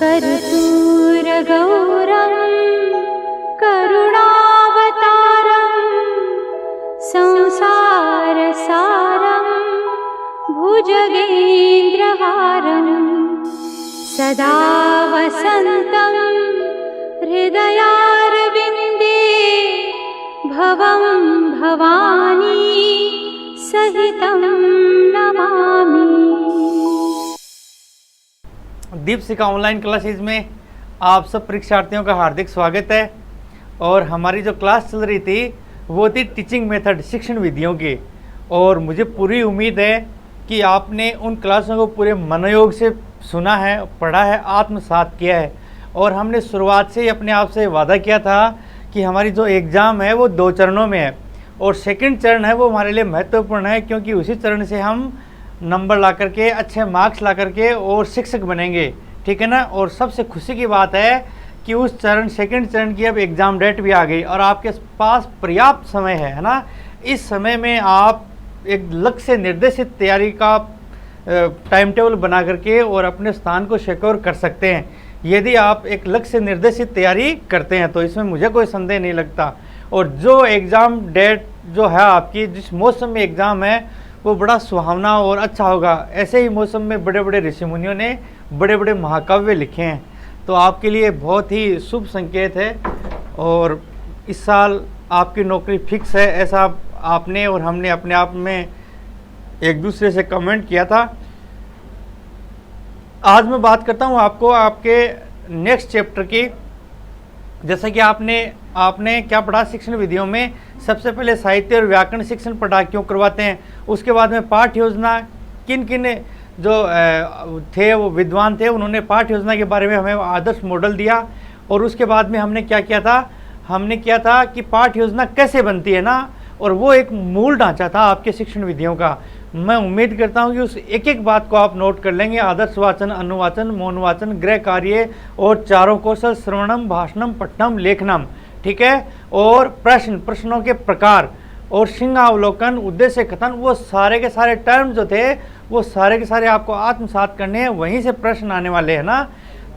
कर्पूरगौरं करुणावतारं संसारसारं भुजगेन्द्रहारं सदा वसन्तं हृदयारविन्दे भवं भवानी सहितं नमामि। दीपशिखा ऑनलाइन क्लासेज में आप सब परीक्षार्थियों का हार्दिक स्वागत है। और हमारी जो क्लास चल रही थी वो थी टीचिंग मेथड, शिक्षण विधियों की। और मुझे पूरी उम्मीद है कि आपने उन क्लासों को पूरे मनोयोग से सुना है, पढ़ा है, आत्मसात किया है। और हमने शुरुआत से ही अपने आप से वादा किया था कि हमारी जो एग्ज़ाम है वो 2 चरणों में है और सेकंड चरण है वो हमारे लिए महत्वपूर्ण है, क्योंकि उसी चरण से हम नंबर ला करके, अच्छे मार्क्स ला करके और शिक्षक बनेंगे, ठीक है ना। और सबसे खुशी की बात है कि उस चरण, सेकंड चरण की अब एग्ज़ाम डेट भी आ गई और आपके पास पर्याप्त समय है ना। इस समय में आप एक लक्ष्य से निर्देशित तैयारी का टाइम टेबल बना करके और अपने स्थान को सिक्योर कर सकते हैं। यदि आप एक लक्ष्य से निर्देशित तैयारी करते हैं तो इसमें मुझे कोई संदेह नहीं लगता। और जो एग्ज़ाम डेट जो है आपकी, जिस मौसम में एग्ज़ाम है वो बड़ा सुहावना और अच्छा होगा। ऐसे ही मौसम में बड़े बड़े ऋषि मुनियों ने बड़े बड़े महाकाव्य लिखे हैं, तो आपके लिए बहुत ही शुभ संकेत है। और इस साल आपकी नौकरी फिक्स है, ऐसा आपने और हमने अपने आप में एक दूसरे से कमेंट किया था। आज मैं बात करता हूँ आपको आपके नेक्स्ट चैप्टर की। जैसा कि आपने क्या पढ़ा शिक्षण विधियों में, सबसे पहले साहित्य और व्याकरण शिक्षण पढ़ा, क्यों करवाते हैं। उसके बाद में पाठ्य योजना, किन किन जो थे वो विद्वान थे, उन्होंने पाठ्य योजना के बारे में हमें आदर्श मॉडल दिया। और उसके बाद में हमने क्या किया था, हमने किया था कि पाठ्य योजना कैसे बनती है ना, और वो एक मूल ढांचा था आपके शिक्षण विधियों का। मैं उम्मीद करता हूं कि उस एक एक बात को आप नोट कर लेंगे। आदर्श वाचन, अनुवाचन, मौन वाचन, गृह कार्य और चारों कौशल, श्रवणम, भाषणम, पठनम, लेखनम, ठीक है। और प्रश्नों के प्रकार और सिंहावलोकन, उद्देश्य कथन, वो सारे के सारे टर्म जो थे वो सारे के सारे आपको आत्मसात करने हैं। वहीं से प्रश्न आने वाले हैं ना,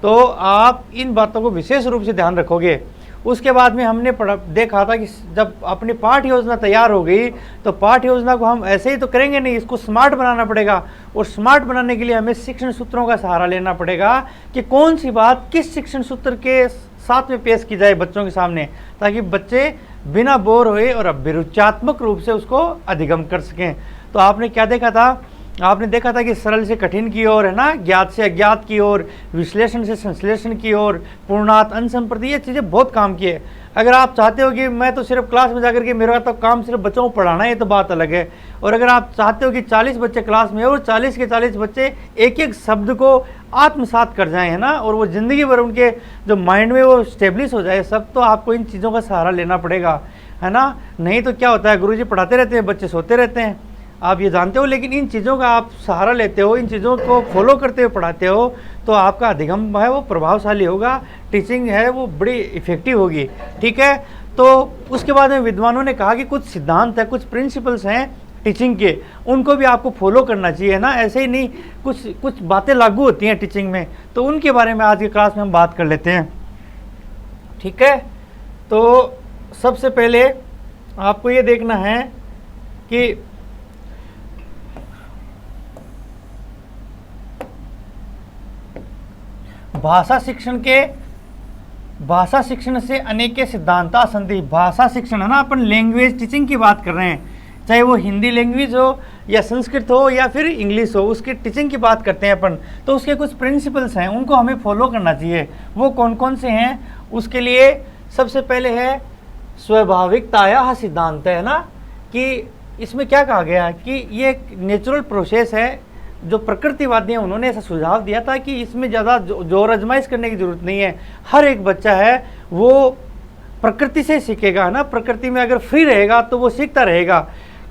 तो आप इन बातों को विशेष रूप से ध्यान रखोगे। उसके बाद में हमने देखा था कि जब अपनी पाठ्य योजना तैयार हो गई तो पाठ्य योजना को हम ऐसे ही तो करेंगे नहीं, इसको स्मार्ट बनाना पड़ेगा। और स्मार्ट बनाने के लिए हमें शिक्षण सूत्रों का सहारा लेना पड़ेगा कि कौन सी बात किस शिक्षण सूत्र के साथ में पेश की जाए बच्चों के सामने, ताकि बच्चे बिना बोर हुए और अभिरुचात्मक रूप से उसको अधिगम कर सकें। तो आपने क्या देखा था, आपने देखा था कि सरल से कठिन की ओर, है ना, ज्ञात से अज्ञात की ओर, विश्लेषण से संश्लेषण की ओर, पूर्णात अनुसंप्रति, ये चीज़ें बहुत काम किए। अगर आप चाहते हो कि मैं तो सिर्फ क्लास में जाकर के मेरा तो काम सिर्फ बच्चों को पढ़ाना है, तो बात अलग है। और अगर आप चाहते हो कि 40 बच्चे क्लास में और 40 के 40 बच्चे एक एक शब्द को आत्मसात कर जाएं, है ना, और वो ज़िंदगी भर उनके जो माइंड में वो स्टेब्लिश हो जाए सब, तो आपको इन चीज़ों का सहारा लेना पड़ेगा, है ना। नहीं तो क्या होता है, गुरुजी पढ़ाते रहते हैं, बच्चे सोते रहते हैं, आप ये जानते हो। लेकिन इन चीज़ों का आप सहारा लेते हो, इन चीज़ों को फॉलो करते हुए पढ़ाते हो, तो आपका अधिगम है वो प्रभावशाली होगा, टीचिंग है वो बड़ी इफ़ेक्टिव होगी, ठीक है। तो उसके बाद में विद्वानों ने कहा कि कुछ सिद्धांत है, कुछ प्रिंसिपल्स हैं टीचिंग के, उनको भी आपको फॉलो करना चाहिए ना। ऐसे ही नहीं, कुछ बातें लागू होती हैं टीचिंग में, तो उनके बारे में आज की क्लास में हम बात कर लेते हैं, ठीक है। तो सबसे पहले आपको ये देखना है कि भाषा शिक्षण से अनेके सिद्धांता संधि। भाषा शिक्षण है ना, अपन लैंग्वेज टीचिंग की बात कर रहे हैं, चाहे वो हिंदी लैंग्वेज हो या संस्कृत हो या फिर इंग्लिश हो, उसकी टीचिंग की बात करते हैं अपन। तो उसके कुछ प्रिंसिपल्स हैं, उनको हमें फॉलो करना चाहिए। वो कौन कौन से हैं, उसके लिए सबसे पहले है स्वाभाविकताया सिद्धांत, है ना, कि इसमें क्या कहा गया कि ये एक नेचुरल प्रोसेस है। जो प्रकृतिवादी हैं उन्होंने ऐसा सुझाव दिया था कि इसमें ज़्यादा जोर आजमाइश करने की ज़रूरत नहीं है। हर एक बच्चा है वो प्रकृति से सीखेगा ना, प्रकृति में अगर फ्री रहेगा तो वो सीखता रहेगा।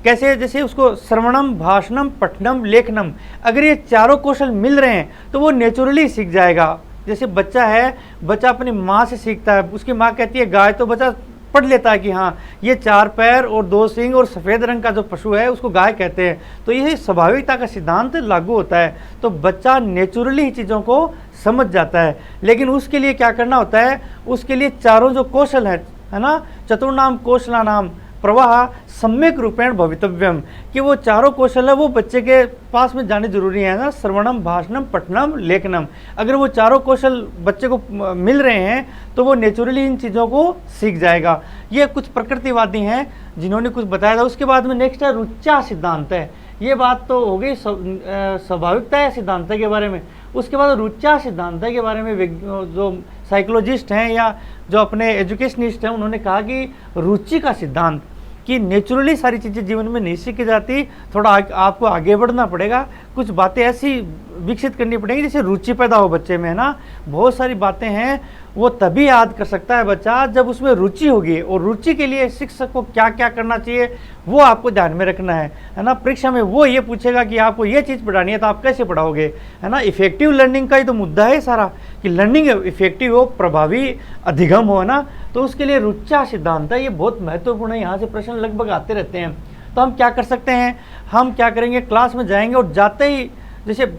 कैसे, जैसे उसको श्रवणम, भाषणम, पठनम, लेखनम, अगर ये चारों कौशल मिल रहे हैं तो वो नेचुरली सीख जाएगा। जैसे बच्चा है, बच्चा अपनी माँ से सीखता है, उसकी माँ कहती है गाय तो बच्चा पढ़ लेता है कि हाँ ये 4 पैर और 2 सींग और सफ़ेद रंग का जो पशु है उसको गाय कहते हैं, तो यही स्वाभाविकता का सिद्धांत लागू होता है। तो बच्चा नेचुरली ही चीज़ों को समझ जाता है। लेकिन उसके लिए क्या करना होता है, उसके लिए चारों जो कौशल है ना, चतुर्नाम कौशलानाम प्रवाह सम्यक रूपेण भवितव्यम, कि वो चारों कौशल है वो बच्चे के पास में जाने जरूरी है ना, श्रवणम, भाषणम, पठनम, लेखनम। अगर वो चारों कौशल बच्चे को मिल रहे हैं तो वो नेचुरली इन चीज़ों को सीख जाएगा। ये कुछ प्रकृतिवादी हैं जिन्होंने कुछ बताया था। उसके बाद में नेक्स्ट है रुचा सिद्धांत है। ये बात तो हो गई स्वाभाविकता है सिद्धांत के बारे में। उसके बाद रुचा सिद्धांत के बारे में जो साइकोलॉजिस्ट हैं या जो अपने एजुकेशनिस्ट हैं उन्होंने कहा कि रुचि का सिद्धांत, कि नेचुरली सारी चीज़ें जीवन में नहीं सीखी जाती, थोड़ा आपको आगे बढ़ना पड़ेगा, कुछ बातें ऐसी विकसित करनी पड़ेगी जैसे रुचि पैदा हो बच्चे में, है ना। बहुत सारी बातें हैं वो तभी याद कर सकता है बच्चा जब उसमें रुचि होगी, और रुचि के लिए शिक्षक को क्या क्या करना चाहिए वो आपको ध्यान में रखना है ना। परीक्षा में वो ये पूछेगा कि आपको ये चीज़ पढ़ानी है तो आप कैसे पढ़ाओगे, है ना। इफेक्टिव लर्निंग का ही तो मुद्दा है सारा, कि लर्निंग इफेक्टिव हो, प्रभावी अधिगम हो ना, तो उसके लिए रुचा सिद्धांत है, ये बहुत महत्वपूर्ण है। यहाँ से प्रश्न लगभग आते रहते हैं। तो हम क्या कर सकते हैं, हम क्या करेंगे, क्लास में जाएंगे और जाते ही जैसे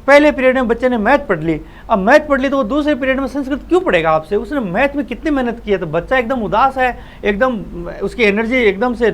पहले पीरियड में बच्चे ने मैथ पढ़ ली, अब मैथ पढ़ ली तो वो दूसरे पीरियड में संस्कृत क्यों पढ़ेगा आपसे, उसने मैथ में कितनी मेहनत की है। तो बच्चा एकदम उदास है, एकदम उसकी एनर्जी एकदम से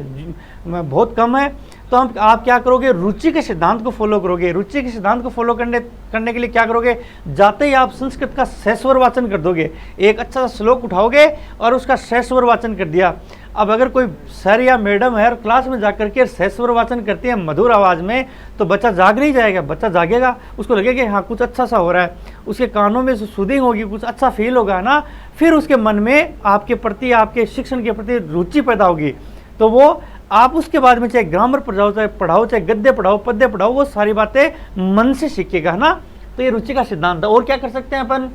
बहुत कम है। तो आप क्या करोगे, रुचि के सिद्धांत को फॉलो करोगे। रुचि के सिद्धांत को फॉलो करने के लिए क्या करोगे, जाते ही आप संस्कृत का सहस्वर वाचन कर दोगे। एक अच्छा सा श्लोक उठाओगे और उसका सहस्वर वाचन कर दिया। अब अगर कोई सर या मैडम है और क्लास में जाकर के सहस्वर वाचन करती है मधुर आवाज़ में, तो बच्चा जाग नहीं जाएगा, बच्चा जागेगा, उसको लगेगा कि हाँ कुछ अच्छा सा हो रहा है, उसके कानों में सूदिंग होगी, कुछ अच्छा फील होगा ना, फिर उसके मन में आपके प्रति, आपके शिक्षण के प्रति रुचि पैदा होगी। तो वो आप उसके बाद में चाहे ग्रामर पढ़ाओ, चाहे गद्य पढ़ाओ, पद्य पढ़ाओ, वो सारी बातें मन से सीखेगा ना। तो ये रुचि का सिद्धांत है। और क्या कर सकते हैं अपन,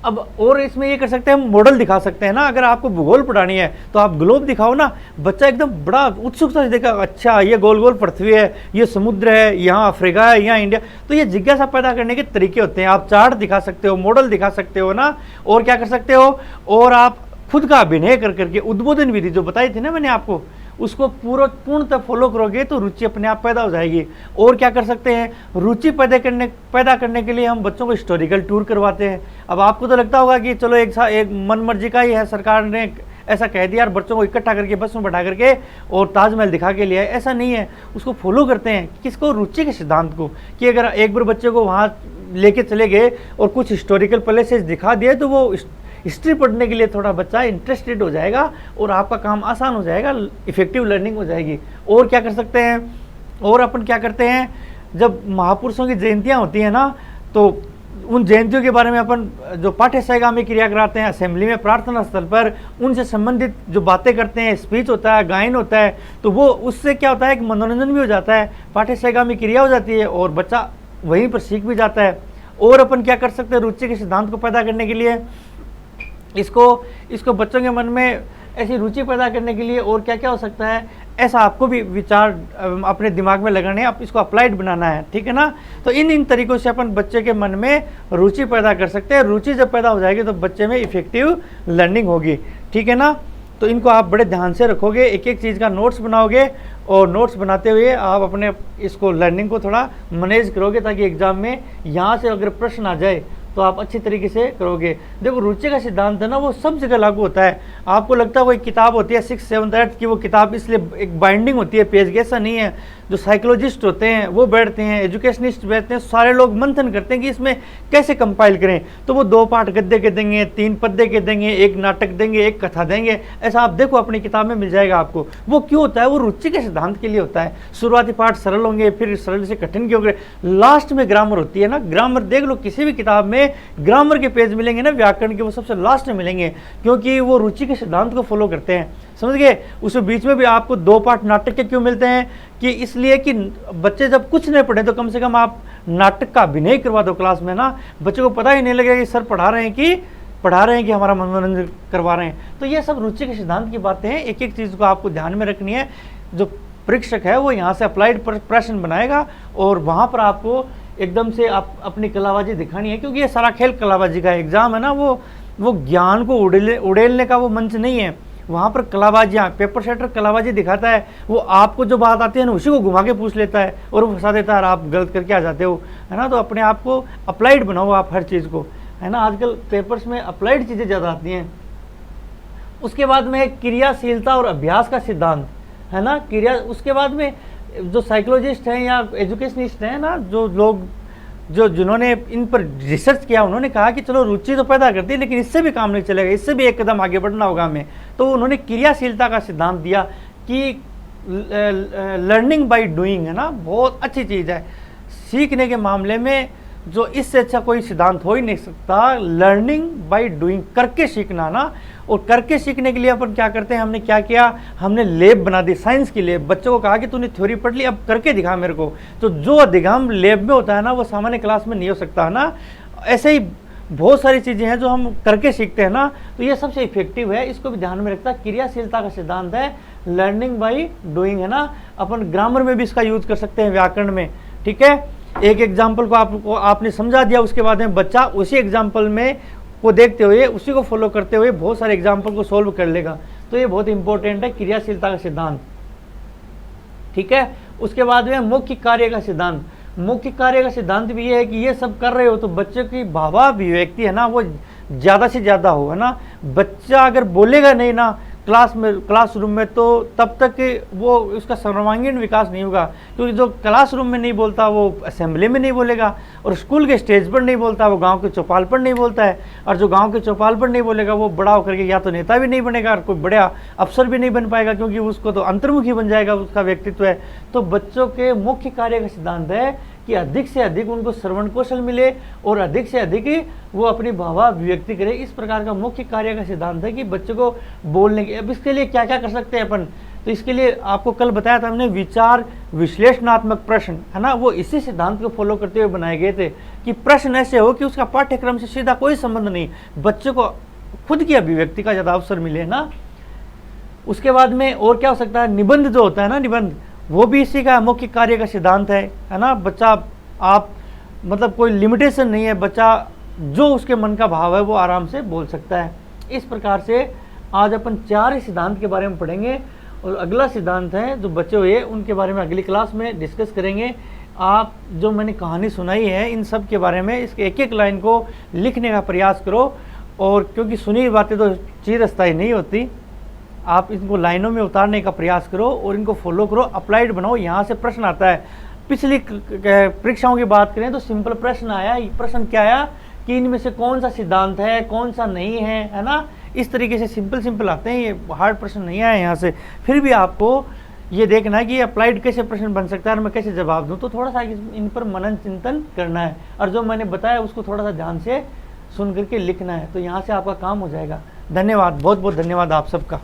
अब और इसमें ये कर सकते हैं, हम मॉडल दिखा सकते हैं ना। अगर आपको भूगोल पढ़ानी है तो आप ग्लोब दिखाओ ना, बच्चा एकदम बड़ा उत्सुकता से देखा, अच्छा ये गोल गोल पृथ्वी है, ये समुद्र है, यहाँ अफ्रीका है, यहाँ इंडिया। तो ये जिज्ञासा पैदा करने के तरीके होते हैं। आप चार्ट दिखा सकते हो, मॉडल दिखा सकते हो ना। और क्या कर सकते हो, और आप खुद का अभिनय कर करके उद्बोधन विधि जो बताई थी ना मैंने आपको, उसको पूर्णतः फॉलो करोगे तो रुचि अपने आप पैदा हो जाएगी। और क्या कर सकते हैं, रुचि पैदा करने के लिए हम बच्चों को हिस्टोरिकल टूर करवाते हैं। अब आपको तो लगता होगा कि चलो एक मन मर्जी का ही है, सरकार ने ऐसा कह दिया और बच्चों को इकट्ठा करके बस में बैठा करके और ताजमहल दिखा के लिया, ऐसा नहीं है। उसको फॉलो करते हैं किसको, रुचि के सिद्धांत को, कि अगर एक बार बच्चे को वहाँ लेके चले गए और कुछ हिस्टोरिकल प्लेसेस दिखा दिए तो वो हिस्ट्री पढ़ने के लिए थोड़ा बच्चा इंटरेस्टेड हो जाएगा और आपका काम आसान हो जाएगा, इफेक्टिव लर्निंग हो जाएगी। और क्या कर सकते हैं, और अपन क्या करते हैं, जब महापुरुषों की जयंतियाँ होती हैं ना, तो उन जयंतियों के बारे में अपन जो पाठ्यसहगामी क्रिया कराते हैं असेंबली में, प्रार्थना स्थल पर, उनसे संबंधित जो बातें करते हैं, स्पीच होता है, गायन होता है, तो वो उससे क्या होता है कि मनोरंजन भी हो जाता है, पाठ्यसहगामी क्रिया हो जाती है और बच्चा वहीं पर सीख भी जाता है। और अपन क्या कर सकते हैं, रुचि के सिद्धांत को पैदा करने के लिए, इसको बच्चों के मन में ऐसी रुचि पैदा करने के लिए और क्या क्या हो सकता है, ऐसा आपको भी विचार अपने दिमाग में लगाने हैं, आप इसको अप्लाइड बनाना है, ठीक है ना। तो इन तरीकों से अपन बच्चे के मन में रुचि पैदा कर सकते हैं। रुचि जब पैदा हो जाएगी तो बच्चे में इफेक्टिव लर्निंग होगी, ठीक है ना। तो इनको आप बड़े ध्यान से रखोगे, एक एक चीज़ का नोट्स बनाओगे और नोट्स बनाते हुए आप अपने इसको लर्निंग को थोड़ा मैनेज करोगे, ताकि एग्जाम में यहाँ से अगर प्रश्न आ जाए तो आप अच्छी तरीके से करोगे। देखो रुचि का सिद्धांत है ना, वो सब जगह लागू होता है। आपको लगता है कोई किताब होती है 6th 7th 8th की, वो किताब इसलिए एक बाइंडिंग होती है पेज की, ऐसा नहीं है। जो साइकोलॉजिस्ट होते हैं वो बैठते हैं, एजुकेशनिस्ट बैठते हैं, सारे लोग मंथन करते हैं कि इसमें कैसे कंपाइल करें। तो वो 2 पाठ गद्य के देंगे, 3 पद्य के देंगे, 1 नाटक देंगे, 1 कथा देंगे, ऐसा आप देखो अपनी किताब में मिल जाएगा आपको। वो क्यों होता है, वो रुचि के सिद्धांत के लिए होता है। शुरुआती पाठ सरल होंगे, फिर सरल से कठिन के होंगे, लास्ट में ग्रामर होती है ना। ग्रामर देख लो, किसी भी किताब में ग्रामर के पेज मिलेंगे ना व्याकरण के, वो सबसे लास्ट में मिलेंगे, क्योंकि वो रुचि के सिद्धांत को फॉलो करते हैं, समझ गए। उसमें बीच में भी आपको 2 पाठ नाटक के क्यों मिलते हैं, कि इसलिए कि बच्चे जब कुछ नहीं पढ़े तो कम से कम आप नाटक का अभिनय करवा दो क्लास में ना, बच्चे को पता ही नहीं लगेगा कि सर पढ़ा रहे हैं कि हमारा मनोरंजन करवा रहे हैं। तो ये सब रुचि के सिद्धांत की बातें हैं, एक एक चीज़ को आपको ध्यान में रखनी है। जो परीक्षक है वो यहाँ से अप्लाइड प्रश्न बनाएगा और वहाँ पर आपको एकदम से आप अपनी कलाबाजी दिखानी है, क्योंकि ये सारा खेल कलाबाजी का एग्जाम है ना, वो वो ज्ञान को उड़ेलने का वो मंच नहीं है। वहाँ पर कलाबाजियाँ, पेपर सेटर कलाबाजी दिखाता है, वो आपको जो बात आती है ना उसी को घुमा के पूछ लेता है और वो फंसा देता है और आप गलत करके आ जाते हो, है ना। तो अपने आप को अप्लाइड बनाओ आप हर चीज़ को, है ना। आजकल पेपर्स में अप्लाइड चीज़ें ज़्यादा आती हैं। उसके बाद में क्रियाशीलता और अभ्यास का सिद्धांत, है ना। क्रिया, उसके बाद में जो साइकोलॉजिस्ट हैं या एजुकेशनिस्ट हैं ना, जो लोग जिन्होंने इन पर रिसर्च किया, उन्होंने कहा कि चलो रुचि तो पैदा करती है लेकिन इससे भी काम नहीं चलेगा, इससे भी एक कदम आगे बढ़ना होगा हमें। तो उन्होंने क्रियाशीलता का सिद्धांत दिया कि लर्निंग बाय डूइंग, है ना, बहुत अच्छी चीज़ है सीखने के मामले में। जो इससे अच्छा कोई सिद्धांत हो ही नहीं सकता, लर्निंग बाय डूइंग, करके सीखना ना। और करके सीखने के लिए अपन क्या करते हैं, हमने क्या किया, हमने लैब बना दी, साइंस की लैब। बच्चों को कहा कि तूने थ्योरी पढ़ ली, अब करके दिखा मेरे को। तो जो अधिगम लैब में होता है ना वो सामान्य क्लास में नहीं हो सकता, है ना। ऐसे ही बहुत सारी चीज़ें हैं जो हम करके सीखते हैं ना, तो ये सबसे इफेक्टिव है, इसको भी ध्यान में रखता है। क्रियाशीलता का सिद्धांत है लर्निंग बाय डूइंग, है ना। अपन ग्रामर में भी इसका यूज कर सकते हैं, व्याकरण में, ठीक है। एक एग्जाम्पल को आपने समझा दिया, उसके बाद में बच्चा उसी एग्जाम्पल में को देखते हुए, उसी को फॉलो करते हुए बहुत सारे एग्जाम्पल को सोल्व कर लेगा। तो ये बहुत इंपॉर्टेंट है क्रियाशीलता का सिद्धांत, ठीक है। उसके बाद में मुख्य कार्य का सिद्धांत। मुख्य कार्य का सिद्धांत भी ये है कि ये सब कर रहे हो तो बच्चे की भावाभिव्यक्ति, है ना, वो ज़्यादा से ज़्यादा हो, है ना। बच्चा अगर बोलेगा नहीं ना क्लासरूम में, तो तब तक वो उसका सर्वांगीण विकास नहीं होगा। क्योंकि जो क्लासरूम में नहीं बोलता वो असेंबली में नहीं बोलेगा, और स्कूल के स्टेज पर नहीं बोलता वो गांव के चौपाल पर नहीं बोलता है, और जो गांव के चौपाल पर नहीं बोलेगा वो बड़ा होकर के या तो नेता भी नहीं बनेगा और कोई बड़ा अफसर भी नहीं बन पाएगा, क्योंकि उसको तो अंतर्मुखी बन जाएगा, उसका व्यक्तित्व है। तो बच्चों के मुख्य कार्य का सिद्धांत है कि अधिक से अधिक उनको श्रवण कौशल मिले और अधिक से अधिक वो अपनी भावाभिव्यक्ति करें। इस प्रकार का मुख्य कार्य का सिद्धांत है कि बच्चों को बोलने के। अब इसके लिए क्या क्या कर सकते हैं अपन, तो इसके लिए आपको कल बताया था हमने, विचार विश्लेषणात्मक प्रश्न, है ना, वो इसी सिद्धांत को फॉलो करते हुए बनाए गए थे कि प्रश्न ऐसे हो कि उसका पाठ्यक्रम से सीधा कोई संबंध नहीं, बच्चों को खुद की अभिव्यक्ति का ज़्यादा अवसर मिले ना। उसके बाद में और क्या हो सकता है, निबंध जो होता है ना, निबंध, वो भी इसी का मुख्य कार्य का सिद्धांत है ना। बच्चा, आप मतलब कोई लिमिटेशन नहीं है, बच्चा जो उसके मन का भाव है वो आराम से बोल सकता है। इस प्रकार से आज अपन 4 सिद्धांत के बारे में पढ़ेंगे, और अगला सिद्धांत है जो बचे हुए उनके बारे में अगली क्लास में डिस्कस करेंगे। आप जो मैंने कहानी सुनाई है इन सब के बारे में, इसके एक एक लाइन को लिखने का प्रयास करो, और क्योंकि सुनी हुई बातें तो चिरस्थायी नहीं होती, आप इनको लाइनों में उतारने का प्रयास करो और इनको फॉलो करो, अप्लाइड बनाओ। यहाँ से प्रश्न आता है, पिछली परीक्षाओं की बात करें तो सिंपल प्रश्न आया। प्रश्न क्या आया कि इनमें से कौन सा सिद्धांत है, कौन सा नहीं है ना। इस तरीके से सिंपल आते हैं, ये हार्ड प्रश्न नहीं आया यहाँ से। फिर भी आपको ये देखना है कि अप्लाइड कैसे प्रश्न बन सकता है और मैं कैसे जवाब दूँ, तो थोड़ा सा इन पर मनन चिंतन करना है, और जो मैंने बताया उसको थोड़ा सा ध्यान से सुन करके लिखना है, तो यहाँ से आपका काम हो जाएगा। धन्यवाद, बहुत बहुत धन्यवाद आप सबका।